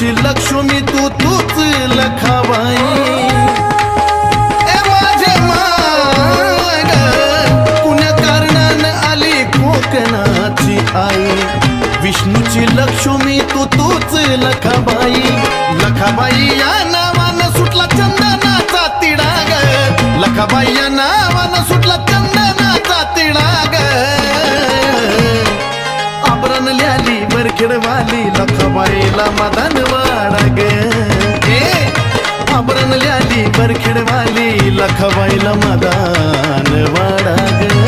विष्णूची लक्ष्मी तूच लखाबाई ए माझे माग पुण्य कारणानं आली कोकणाची आई विष्णूची लक्ष्मी तूच लखाबाई लखाबाई या नावानं सुटला चंदनाचा तिढा ग लखाबाई या नावानं सुटला चंदनाचा तिढा ग आभरण ल्याली वरखेडवाली लखाबाईला मदान वाडा ग आभरण ल्याली वरखेडवाली लखाबाईला मदान वाडा ग